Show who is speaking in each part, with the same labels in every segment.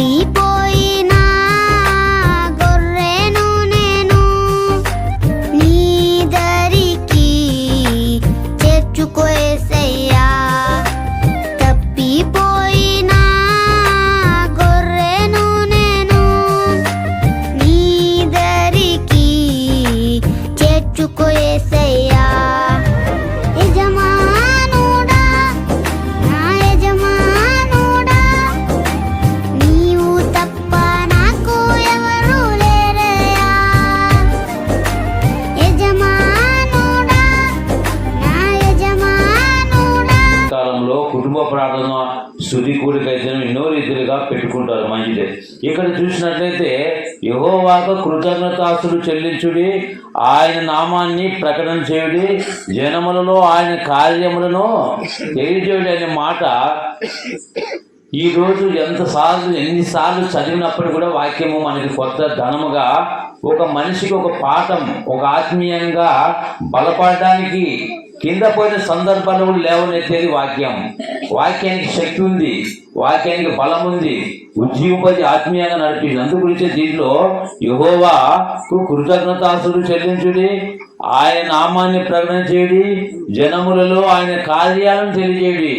Speaker 1: తప్పిపోయినా గొర్రెను నేను నీ దరికి చేర్చుకో యేసయ్యా. తప్పిపోయినా గొర్రెను నేను నీ దరికి చేర్చుకో యేసయ్యా. యజమానుడా నా యజమానుడా నీవు తప్ప నాకు ఎవరు లేరయ్యా. యజమానుడా నా యజమానుడా.
Speaker 2: కాలంలో కుటుంబ ప్రార్థన స్తుతి కూడికైతే ఎన్నో రీతిలుగా పెట్టుకుంటారు, మంచిదే. ఇక్కడ చూసినట్లయితే యెహోవాకు కృతజ్ఞతాస్తులు చెల్లించుడి, ఆయన నామాన్ని ప్రకటన చేయుడి, జనములలో ఆయన కార్యములను తెలియజేయుడి అనే మాట ఈరోజు ఎన్నిసార్లు చదివినప్పుడు కూడా వాక్యము మనకి కొత్త ధనముగా, ఒక మనిషికి ఒక పాఠం, ఒక ఆత్మీయంగా బలపడడానికి కింద పోయిన సందర్భాలు లేవనెత్తేది వాక్యం. వాక్యానికి శక్తి ఉంది, వాక్యానికి బలం ఉంది, ఉజ్జీవపది ఆత్మీయంగా నడిపించింది. అందు గురించి దీంట్లో యెహోవాకు కృతజ్ఞతాస్తులు చెల్లించుడి, ఆయన నామాన్ని ప్రకటన చేయుడి, జనములలో ఆయన కార్యాలను తెలియజేయుడి.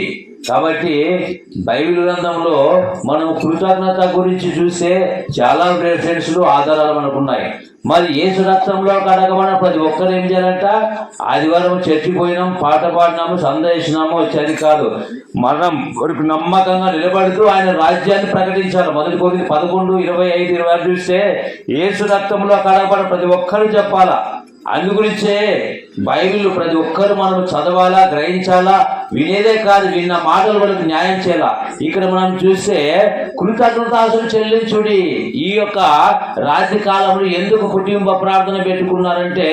Speaker 2: కాబట్టి బైబిల్ గ్రంథంలో మనం కృతజ్ఞత గురించి చూస్తే చాలా రెఫరెన్స్లు ఆధారాలు మనకున్నాయి. మరి యేసు రక్తంలో కడగబడిన ప్రతి ఒక్కరు ఏం చేయాలంట? ఆదివారం చర్చికి పోయినాం, పాట పాడినాము, సందేశినాము, వచ్చేది కాదు. మనం వరకు నమ్మకంగా నిలబడుతూ ఆయన రాజ్యాన్ని ప్రకటించాలి. మొదటి కొరింథీ 11:25-26 చూస్తే యేసు రక్తంలో కడగబడిన ప్రతి ఒక్కరు చెప్పాలా. అందుగురించే బైబిల్ ప్రతి ఒక్కరు మనం చదవాలా, గ్రహించాలా, వినేదే కాదు, విన్న మాటలు మనకు న్యాయం చేయాలా. ఇక్కడ మనం చూస్తే కృతజ్ఞతాస్తులు చెల్లించుడి. ఈ యొక్క రాత్రి కాలంలో ఎందుకు కుటుంబ ప్రార్థన పెట్టుకున్నారంటే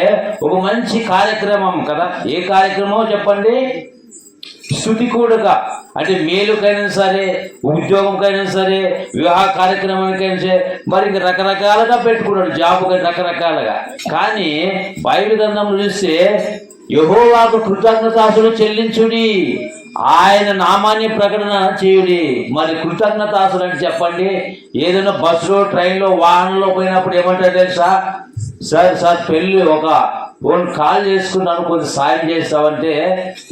Speaker 2: ఒక మంచి కార్యక్రమం కదా. ఏ కార్యక్రమం చెప్పండి? స్తుతి కూడక. అంటే మేలుకైనా సరే, ఉద్యోగంకైనా సరే, వివాహ కార్యక్రమానికైనా సరే, మరి ఇంకా రకరకాలుగా పెట్టుకున్నాడు, జాబుగా రకరకాలుగా. కానీ బైబిల్ గ్రంథంలో చూస్తే యెహోవాకు కృతజ్ఞతాస్తులు చెల్లించుడి, ఆయన నామాన్ని ప్రకటన చేయుడి. మరి కృతజ్ఞతాస్తులు అంటే చెప్పండి, ఏదైనా బస్సులో, ట్రైన్లో, వాహనంలో పోయినప్పుడు ఏమంటారు తెలుసా? సార్ పెళ్ళి ఒక ఫోన్ కాల్ చేసుకున్నాను, కొంచెం సాయం చేస్తామంటే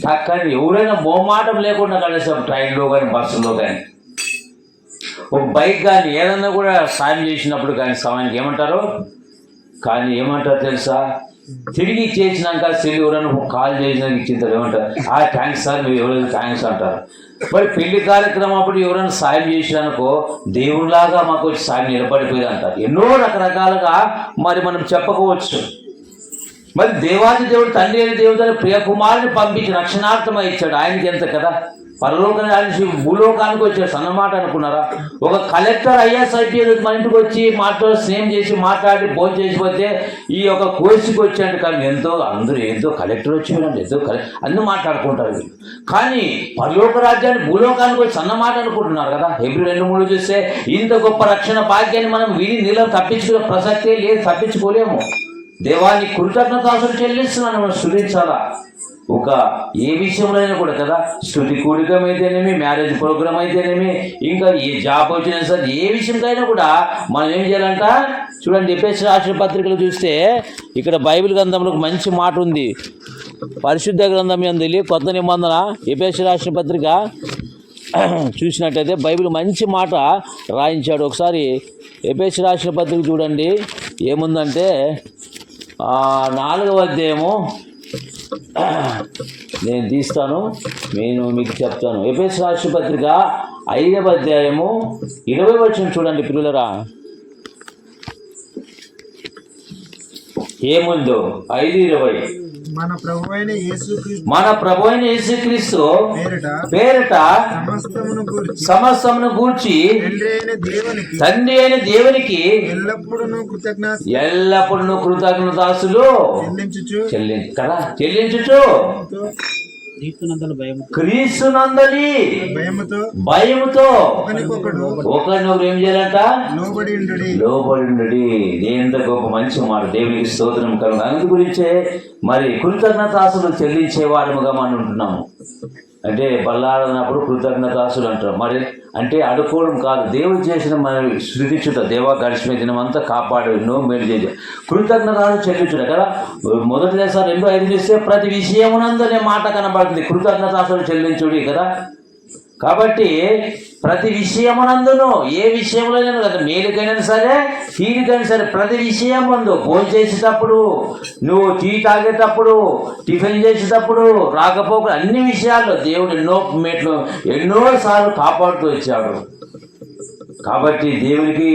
Speaker 2: చక్కని ఎవరైనా మోమాటం లేకుండా కలిసాం. ట్రైన్లో కానీ, బస్సులో కానీ, ఒక బైక్ కానీ ఏదన్నా కూడా సాయం చేసినప్పుడు కానీ సమయానికి ఏమంటారు? కానీ ఏమంటారు తెలుసా? తిరిగి చేసినాక తిరిగి ఎవరైనా కాల్ చేసినాక ఇచ్చిన ఏమంటారు? థ్యాంక్స్ సార్, మీరు ఎవరైనా థ్యాంక్స్ అంటారు. మరి పెళ్లి కార్యక్రమం అప్పుడు ఎవరైనా సాయం చేసినానుకో దేవునిలాగా మాకు వచ్చి సాయం నిలబడిపోయింది అంటారు. ఎన్నో రకరకాలుగా మరి మనం చెప్పుకోవచ్చు. మరి దేవాది దేవుడు, తండ్రి అయిన దేవుడు ప్రియ కుమారుని పంపించి రక్షణార్థమై ఇచ్చాడు. ఆయనకి ఎంత కదా, పరలోకానికి భూలోకానికి వచ్చాడు. సన్నమాట అనుకున్నారా? ఒక కలెక్టర్ ఐఏఎస్ ఐపీఎస్ మన ఇంటికి వచ్చి మాతో స్నేహం చేసి మాట్లాడి భోజనం చేసిపోతే ఈ యొక్క కోర్సుకి వచ్చాడు. కానీ అందరూ ఎంతో కలెక్టర్ వచ్చి ఎంతో అన్ని మాట్లాడుకుంటారు. కానీ పరలోక రాజ్యాన్ని భూలోకానికి వచ్చి సన్నమాట అనుకుంటున్నారు కదా. Hebrews 2:3 చూస్తే ఇంత గొప్ప రక్షణ భాగ్యాన్ని మనం విని నీళ్ళని తప్పించుకునే ప్రసక్తే లేదు, తప్పించుకోలేము. దేవాన్ని కృతజ్ఞతాస్తులు చెల్లిస్తున్నాను, మనం స్తుతించాలా. ఒక ఏ విషయంలో అయినా కూడా కదా, స్తుతి కూడికం అయితేనేమి, మ్యారేజ్ ప్రోగ్రామ్ అయితేనేమి, ఇంకా ఏ జాబ్ వచ్చినా సరే, ఏ విషయంకైనా కూడా మనం ఏం చేయాలంట? చూడండి, ఎఫెసీయులకు రాసిన పత్రికలు చూస్తే ఇక్కడ బైబిల్ గ్రంథంలో ఒక మంచి మాట ఉంది. పరిశుద్ధ గ్రంథం యందు కొత్త నిబంధన ఎఫెసీయులకు రాసిన పత్రిక చూసినట్టయితే బైబిల్ మంచి మాట రాయించాడు. ఒకసారి ఎఫెసీయులకు రాసిన పత్రిక చూడండి, ఏముందంటే 4వ అధ్యాయము నేను తీస్తాను, నేను మీకు చెప్తాను. ఎఫెసీయులకు రాసిన పత్రిక 5వ అధ్యాయము 20వ వచనం చూడండి పిల్లరా. ఏముందో 5:20.
Speaker 3: మన ప్రభువైన
Speaker 2: యేసుక్రీస్తు పేరిట సమస్తమును గూర్చి తండ్రి అయిన దేవునికి ఎల్లప్పుడూ కృతజ్ఞతాస్తులు చెల్లించుచు క్రీస్తునందలి భయముతో ఒకరినొకరు ఏం చేయాలంట? లోబడి. ఎంత గొప్ప మంచి మాట, దేవునికి స్తోత్రం కలుగు. అందు గురించే మరి కృతజ్ఞతాస్తులు చెల్లించే వారముగా మనం ఉంటున్నాము. అంటే బల్లాడనప్పుడు కృతజ్ఞతాస్తులు అంటారు. మరి అంటే అడుకోవడం కాదు, దేవుడు చేసిన మన శృతిచ్చుట, దేవా గడిచిన దినమంతా కాపాడు, ఎన్నో మేలు చేసి కృతజ్ఞతలు చెల్లించుట కదా. మొదటి దశ 2:5 చూస్తే ప్రతి విషయమునందనే మాట కనబడుతుంది, కృతజ్ఞతలు చెల్లించుడి కదా. కాబట్టి ప్రతి విషయమునందును, ఏ విషయంలో కదా, మేలుకైనా సరే కీడుకైనా సరే, ప్రతి విషయం ముందు భోజనం చేసేటప్పుడు, నువ్వు టీ తాగేటప్పుడు, టిఫిన్ చేసేటప్పుడు, రాకపోక అన్ని విషయాల్లో దేవుడు ఎన్నోసార్లు కాపాడుతూ వచ్చాడు. కాబట్టి దేవునికి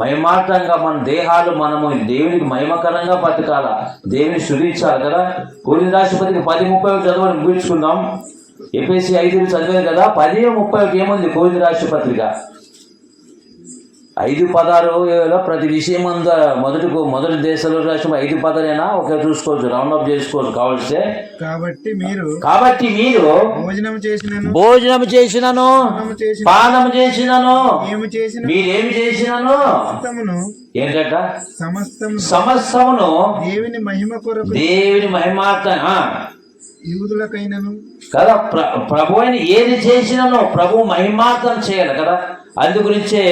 Speaker 2: మహిమార్థంగా మన దేహాలు మనము దేవునికి మహిమకరంగా బతకాల, దేవుని స్తుతించాలి కదా. కొరింథీ రాష్ట్రపతికి 10:31 చదవని ముగించుకుందాం. ఎఫెసీ 5 చదివారు కదా, 10:31 ఏముంది కొరింథీ రాష్ట్ర పత్రిక 5:16 ప్రతి విషయం మొదటి దేశంలో రాష్ట్రం 5:16 ఒకే చూసుకోవచ్చు, రౌండ్ అప్ చేసుకోవచ్చు కావాల్సే. కాబట్టి మీరు భోజనం చేసినను పానం చేసినను మీరేమి చేసినను ఏంటట సమస్తమును దేవుని మహిమార్థం
Speaker 3: యూదులకైనను
Speaker 2: కదా. ప్రభు అయిన ఏది చేసినానో ప్రభు మహిమార్థం చేయాలి కదా. అందుగురించే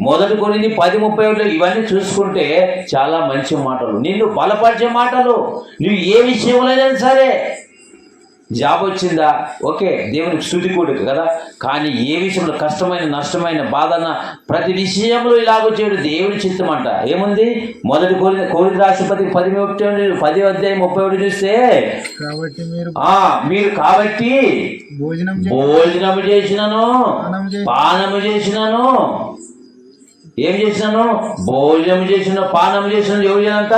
Speaker 2: మొదటి కొరింథీ 10:31 ఇవన్నీ చూసుకుంటే చాలా మంచి మాటలు, నిన్ను బలపరిచే మాటలు. నువ్వు ఏ విషయంలో సరే, జాబ్ వచ్చిందా, ఓకే, దేవునికి స్తుతి కూడిక కదా. కానీ ఏ విషయంలో కష్టమైన నష్టమైన బాధన ప్రతి విషయంలో ఇలాగ చేయడు దేవుని చిత్తం అంట. ఏముంది మొదటి కొరింథీ రాష్ట్రపతికి 10:31 చూస్తే, మీరు కాబట్టి భోజనం చేసినాను పానము చేసినాను, ఏం చేసినాను, భోజనం చేసిన పానం చేసిన ఎవరు చేయాలంట,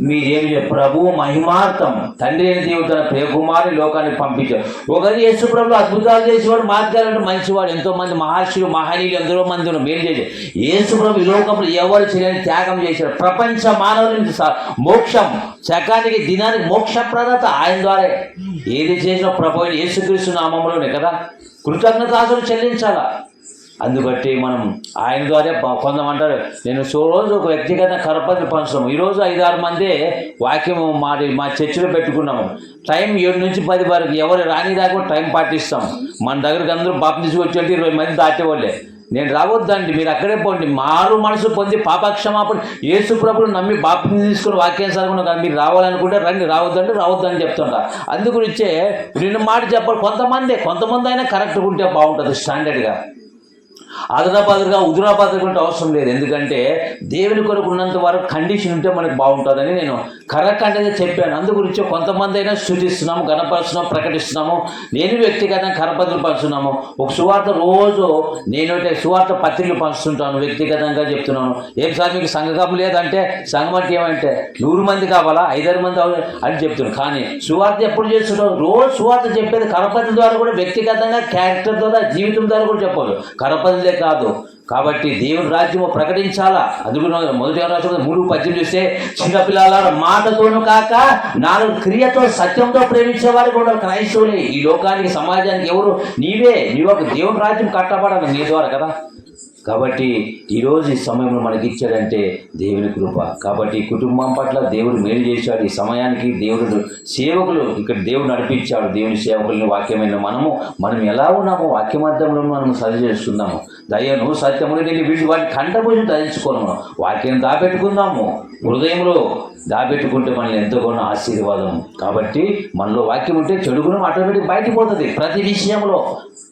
Speaker 2: మీరేమి ప్రభు మహిమార్థం. తండ్రి అయిన దేవుడు తన ప్రియకుమారుని లోకానికి పంపించాడు. ఒకరి యేసు ప్రభు అద్భుతాలు చేసేవాడు, మార్గాలంటే మంచివాడు, ఎంతో మంది మహర్షులు మహనీయులు ఎందరో మంది మేలు చేశారు. యేసు ప్రభు ఈ లోకంలో ఎవరు చేయని త్యాగం చేశాడు. ప్రపంచ మానవునికి మోక్షం, శకానికి దినానికి మోక్ష ప్రదాత ఆయన ద్వారా. ఏది చేసినా ప్రభు అయిన యేసుక్రీస్తు నామములోనే కదా. కృతజ్ఞతాస్తులు చెల్లించాలా. అందుబట్టి మనం ఆయన ద్వారా కొంతమంటారు, నేను రోజు ఒక వ్యక్తిగత కరపతి పంచుతాము. ఈరోజు 5-6 మందే వాక్యము మా చర్చిలో పెట్టుకున్నాము. టైం 7 నుంచి 10 వరకు ఎవరు రాని దాకా టైం పాటిస్తాం. మన దగ్గరికి అందరూ బాప్తిజం వచ్చేటి 20 మంది దాటేవాళ్ళే. నేను రావద్దండి, మీరు అక్కడే పోండి, మారు మనసు పొంది పాపక్షమాపణ యేసు ప్రభువుని నమ్మి బాప్తిజం తీసుకుని వాక్యం చదువుకున్నా కానీ మీరు రావాలనుకుంటే రండి, రావద్దని చెప్తుంటా. అందుగురించే నిన్ను మాట చెప్పాలి. కొంతమంది అయినా కరెక్ట్గా ఉంటే బాగుంటుంది, స్టాండర్డ్గా. అదరాపాదరుగా ఉదురాపాదరుగా ఉంటే అవసరం లేదు. ఎందుకంటే దేవుని కొరకు ఉన్నంత వరకు కండిషన్ ఉంటే మనకు బాగుంటుందని నేను కరెక్ట్ అంటే చెప్పాను. అందుగురించి కొంతమంది అయినా స్థుతిస్తున్నాము, గణపరుస్తున్నాము, ప్రకటిస్తున్నాము. నేను వ్యక్తిగతంగా కరపత్రులు పంచుతున్నాము. ఒక సువార్త రోజు నేను సువార్త పత్రికలు పంచుతుంటాను, వ్యక్తిగతంగా చెప్తున్నాను. ఏం సార్ మీకు సంఘం లేదంటే, సంఘం అంటే ఏమంటే 100 మంది కావాలా, 5-6 మంది అని చెప్తున్నాను. కానీ సువార్త ఎప్పుడు చేస్తుంటావు, రోజు సువార్త చెప్పేది కరపత్రి ద్వారా కూడా, వ్యక్తిగతంగా క్యారెక్టర్ ద్వారా, జీవితం ద్వారా కూడా చెప్పాలి, కరపత్రులే కాదు. కాబట్టి దేవుని రాజ్యము ప్రకటించాలా. అది మొదటి రాష్ట్రం 3:18 చూస్తే, చిన్నపిల్లల మాటతోనూ కాక 4 క్రియతో సత్యంతో ప్రేమించేవారు కూడా క్రైస్తవులే. ఈ లోకానికి సమాజానికి ఎవరు, నీవే ఒక దేవుని రాజ్యం కట్టబడాలి నీ ద్వారా కదా. కాబట్టి ఈరోజు ఈ సమయంలో మనకి ఇచ్చాడంటే దేవుని కృప. కాబట్టి కుటుంబం పట్ల దేవుడు మేలు చేశాడు. ఈ సమయానికి దేవుడు సేవకులు ఇక్కడ దేవుడు నడిపించాడు. దేవుని సేవకుల్ని వాక్యమైన మనం ఎలా ఉన్నామో వాక్యమార్థంలో మనం సరి చేసుకుందాము. దయను సత్యమును నేను వీటి వాటిని కంటపోయి ధరించుకోను, వాక్యం దాపెట్టుకుందాము. హృదయంలో దాపెట్టుకుంటే మనల్ని ఎంతగానో ఆశీర్వాదం. కాబట్టి మనలో వాక్యం ఉంటే చెడు గుణం ఆటోమేటిక్ బయటికి పోతుంది ప్రతి విషయంలో.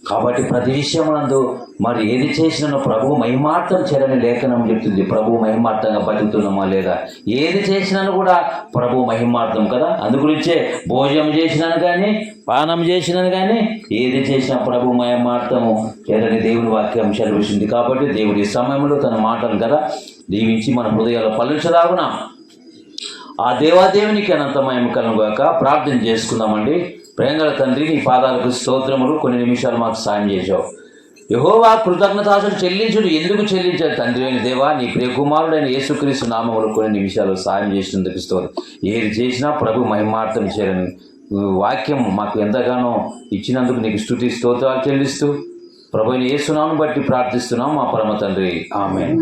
Speaker 2: కాబట్టి ప్రతి విషయమునందు మరి ఏది చేసినా ప్రభు మహిమార్థం చేయాలని లేఖనం చెప్తుంది. ప్రభు మహిమార్థంగా బతుకుతున్నామా లేదా, ఏది చేసినాను కూడా ప్రభు మహిమార్థం కదా. అందుగురించే భోజనం చేసినాను కానీ పానం చేసినాను కానీ ఏది చేసినా ప్రభు మహిమార్థము చేయాలని దేవుని వాక్యం సెలవిస్తుంది. కాబట్టి దేవుడి సమయంలో తన మాటలు కదా దీవించి మన హృదయాల్లో పలుచదాగున ఆ దేవాదేవునికి అనంత మహిమ కలుగుగాక. ప్రార్థన చేసుకుందామండి. ప్రేంగల తండ్రి, నీ పాదాలకు స్తోత్రములు. కొన్ని నిమిషాలు మాకు సాయం చేశావు యెహోవా. కృతజ్ఞతాస్తులు చెల్లించుడు. ఎందుకు చెల్లించాడు తండ్రి అయిన దేవా, నీ ప్రియకుమారుడైన యేసుక్రీస్తు నామములు కొన్ని నిమిషాలు సాయం చేసినందుకు స్తోత్రం. ఏది చేసినా ప్రభు మహిమార్థం చేయాలని వాక్యం మాకు ఎంతగానో ఇచ్చినందుకు నీకు స్తుతి స్తోత్రాలు చెల్లిస్తూ ప్రభు అయిన యేసు నామమును బట్టి ప్రార్థిస్తున్నాం మా పరమ తండ్రి. ఆమేన్.